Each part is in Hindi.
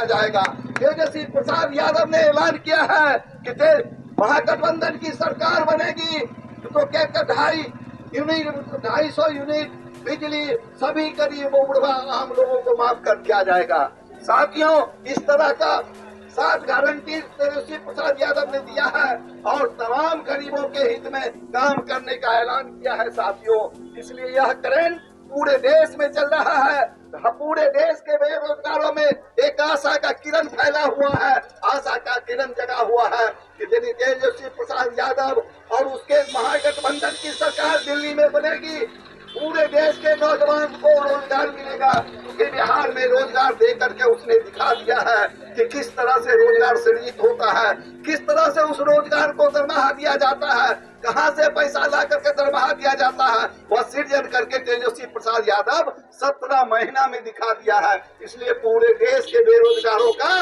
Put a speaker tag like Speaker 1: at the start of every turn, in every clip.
Speaker 1: किया जाएगा। तेजस्वी प्रसाद यादव ने ऐलान किया है कि महागठबंधन की सरकार बनेगी तो क्या 250 यूनिट बिजली सभी गरीब आम लोगों को माफ कर दिया जाएगा। साथियों, इस तरह का 7 गारंटी तेजस्वी प्रसाद यादव ने दिया है और तमाम गरीबों के हित में काम करने का ऐलान किया है। साथियों, इसलिए यह ट्रेंड पूरे देश में चल रहा है। पूरे देश के बेरोजगारों में एक आशा का किरण फैला हुआ है, आशा का किरण जगा हुआ है कि यदि तेजस्वी प्रसाद यादव और उसके महागठबंधन की सरकार दिल्ली में बनेगी, पूरे देश के नौजवान को रोजगार मिलेगा। क्योंकि बिहार में रोजगार दे करके उसने दिखा दिया है कि किस तरह से रोजगार सृजित होता है, किस तरह से उस रोजगार को दरमाहा दिया जाता है, कहां से पैसा ला करके दरमाहा दिया जाता है, वह सृजन करके तेजस्वी प्रसाद यादव 17 महीना में दिखा दिया है। इसलिए पूरे देश के बेरोजगारों का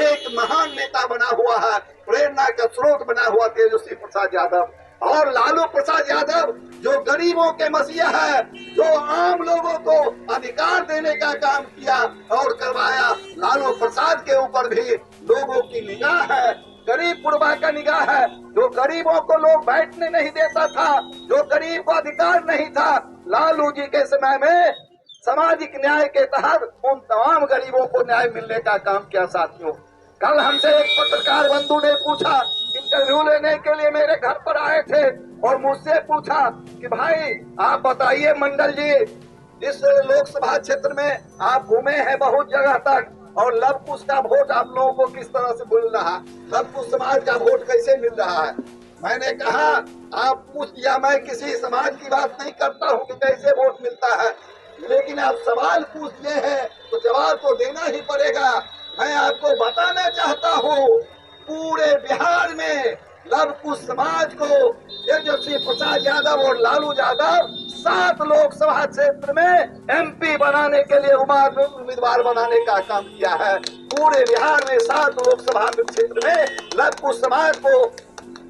Speaker 1: एक महान नेता बना हुआ है, प्रेरणा का स्रोत बना हुआ तेजस्वी प्रसाद यादव। और लालू प्रसाद यादव जो गरीबों के मसीहा है, जो आम लोगों को अधिकार देने का काम किया और करवाया, लालू प्रसाद के ऊपर भी लोगों की निगाह है, गरीब पुरबा का निगाह है। जो गरीबों को लोग बैठने नहीं देता था, जो गरीब को अधिकार नहीं था, लालू जी के समय में सामाजिक न्याय के तहत उन तमाम गरीबों को न्याय मिलने का काम किया। साथियों, कल हमसे एक पत्रकार बंधु ने पूछा, इंटरव्यू लेने के लिए मेरे घर पर आए थे और मुझसे पूछा कि भाई आप बताइए मंडल जी, इस लोकसभा क्षेत्र में आप घूमे हैं बहुत जगह तक और लव कुश का वोट आप लोगों को किस तरह से मिल रहा, लव कुश समाज का वोट कैसे मिल रहा है। मैंने कहा आप पूछ लिया, मैं किसी समाज की बात नहीं करता हूँ कि कैसे वोट मिलता है, लेकिन आप सवाल पूछ लिए हैं तो जवाब तो देना ही पड़ेगा। मैं आपको बताना चाहता हूँ, पूरे बिहार में लव कुश समाज को तेजस्वी प्रसाद यादव और लालू यादव 7 लोकसभा क्षेत्र में MP बनाने के लिए उम्मीदवार बनाने का काम किया है। पूरे बिहार में 7 लोकसभा क्षेत्र में लव कुश समाज को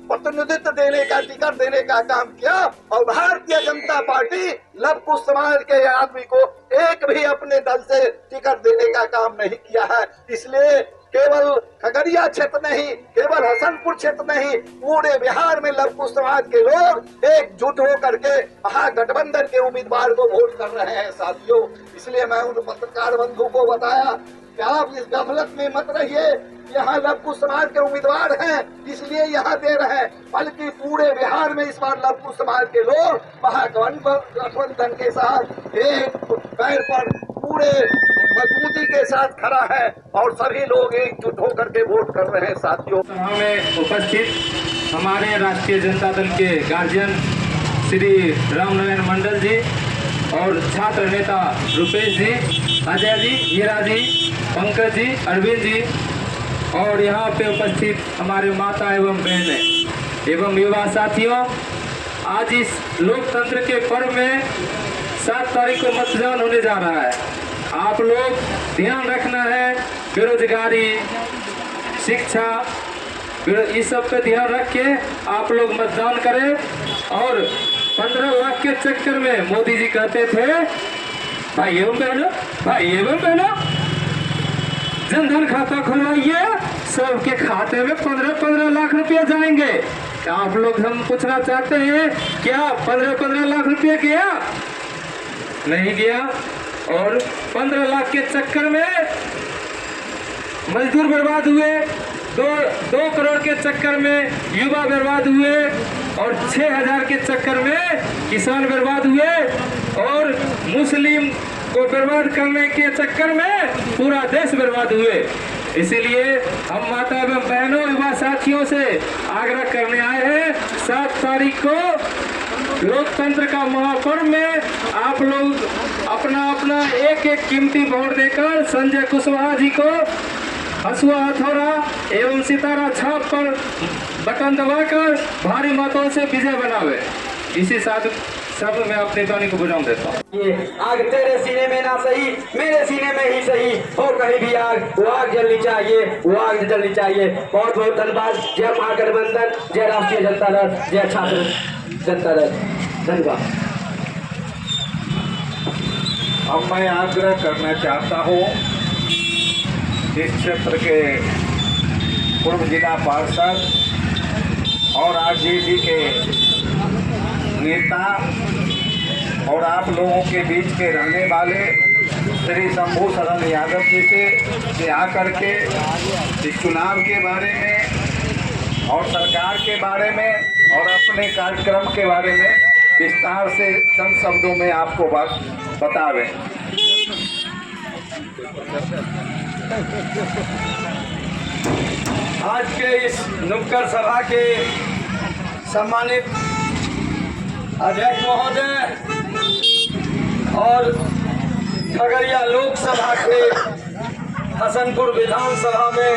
Speaker 1: प्रतिनिधित्व देने का, टिकट देने का काम किया और भारतीय जनता पार्टी लव कुश समाज के आदमी को एक भी अपने दल से टिकट देने का काम नहीं किया है। इसलिए केवल खगड़िया क्षेत्र नहीं, केवल हसनपुर क्षेत्र नहीं, पूरे बिहार में लव कुश समाज के लोग एकजुट होकर के महागठबंधन के उम्मीदवार को वोट कर रहे हैं। साथियों, इसलिए मैं उन पत्रकार बंधु को बताया कि आप इस गफलत में मत रहिए, यहाँ लव कुश समाज के उम्मीदवार हैं इसलिए यहाँ दे रहे हैं, बल्कि पूरे बिहार में इस बार लव कुश समाज के लोग महागठबंधन के साथ एक पैर पर पूरे मजबूती के साथ खड़ा है और सभी लोग एकजुट होकर के वोट कर रहे हैं। साथियों,
Speaker 2: सभा में उपस्थित हमारे राष्ट्रीय जनता दल के गार्जियन श्री रामनारायण मंडल जी और छात्र नेता रुपेश जी, अजय जी, हीरा जी, पंकज जी, अरविंद जी और यहाँ पे उपस्थित हमारे माता एवं बहनें एवं युवा साथियों, आज इस लोकतंत्र के पर्व में 7 तारीख को मतदान होने जा रहा है। आप लोग ध्यान रखना है, बेरोजगारी, शिक्षा, इस सब पे ध्यान रख के आप लोग मतदान करें। और 15 लाख के चक्कर में मोदी जी कहते थे भाई एवं बहनों जनधन खाता खुलवाइए, सबके खाते में 15-15 लाख रुपया जाएंगे। आप लोग हम पूछना चाहते हैं क्या 15-15 लाख रुपया गया? नहीं गया। और 15 लाख के चक्कर में मजदूर बर्बाद हुए, 2 करोड़ के चक्कर में युवा बर्बाद हुए और 6,000 के चक्कर में किसान बर्बाद हुए और मुस्लिम को बर्बाद करने के चक्कर में पूरा देश बर्बाद हुए। इसीलिए हम माता एवं बहनों, युवा साथियों से आग्रह करने आए हैं, 7 तारीख को लोकतंत्र का महापर्व में आप लोग अपना अपना एक कीमती वोट देकर संजय कुशवाहा जी को हसुआ हथौड़ा एवं सितारा छाप पर बटन दबाकर भारी मतों से विजय बनावे। इसी साथ सब मैं अपने वाणी को बुझाऊं देता हूँ।
Speaker 3: ये आग तेरे सीने में ना सही, मेरे सीने में ही सही हो, कहीं भी आग वो आग जलनी चाहिए, वो आग जलनी चाहिए। बहुत बहुत धन्यवाद। जय महागठबंधन, जय राष्ट्रीय जनता दल, जय छात्र जनता दल। धन्यवाद।
Speaker 4: अब मैं आग्रह करना चाहता हूँ
Speaker 1: इस क्षेत्र के पूर्व जिला पार्षद और आरजेडी के नेता और आप लोगों के बीच के रहने वाले श्री शंभू शरण यादव जी से आकर के इस चुनाव के बारे में और सरकार के बारे में और अपने कार्यक्रम के बारे में विस्तार से चंद शब्दों में आपको बात बतावें।
Speaker 4: आज के इस नुक्कड़ सभा के सम्मानित अध्यक्ष महोदय और खगड़िया लोकसभा के हसनपुर विधानसभा में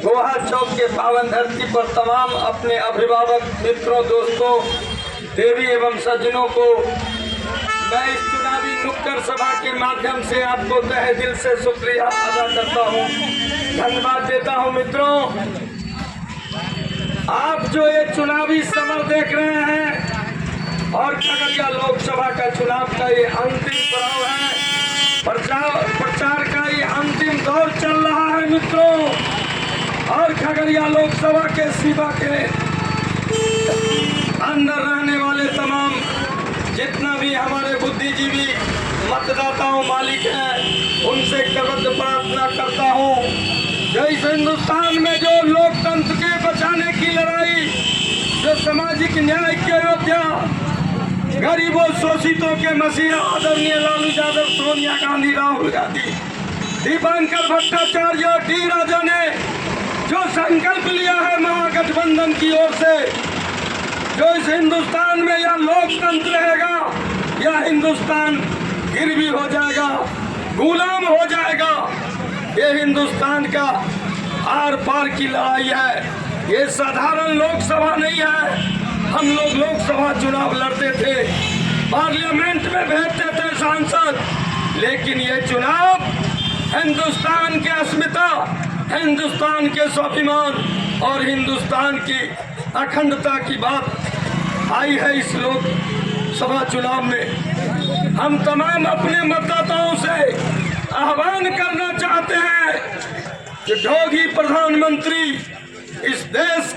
Speaker 4: गोहा चौक के पावन धरती पर तमाम अपने अभिभावक मित्रों, दोस्तों, देवी एवं सज्जनों को मैं इस चुनावी नुक्कड़ सभा के माध्यम से आपको तहे दिल से शुक्रिया अदा करता हूं, धन्यवाद देता हूं। मित्रों, आप जो ये चुनावी समर देख रहे हैं और खगड़िया लोकसभा का चुनाव का ये अंतिम पड़ाव है, प्रचार का ये अंतिम दौर चल रहा है मित्रों। और खगड़िया लोकसभा के सीमा के अंदर रहने वाले तमाम जितना भी हमारे बुद्धिजीवी मतदाताओं मालिक हैं, उनसे करबद्ध प्रार्थना करता हूं, जो इस हिंदुस्तान में जो लोकतंत्र के बचाने की लड़ाई, जो सामाजिक न्याय के योद्धा, गरीबों शोषितों के मसीहा आदरणीय लालू यादव, सोनिया गांधी, राहुल गांधी, दीपांकर भट्टाचार्य और डी राजा ने जो संकल्प लिया है महागठबंधन की ओर से, जो इस हिंदुस्तान में यह लोकतंत्र रहेगा, यह हिंदुस्तान गिरवी हो जाएगा, गुलाम हो जाएगा। ये हिंदुस्तान का आर पार की लड़ाई है, ये साधारण लोकसभा नहीं है। हम लोग लोकसभा चुनाव लड़ते थे, पार्लियामेंट में भेजते थे सांसद, लेकिन ये चुनाव हिंदुस्तान की अस्मिता, हिंदुस्तान के स्वाभिमान और हिंदुस्तान की अखंडता की बात आई है इस लोकसभा चुनाव में। हम तमाम अपने मतदाताओं से आह्वान करना चाहते हैं कि ढोंगी प्रधानमंत्री इस देश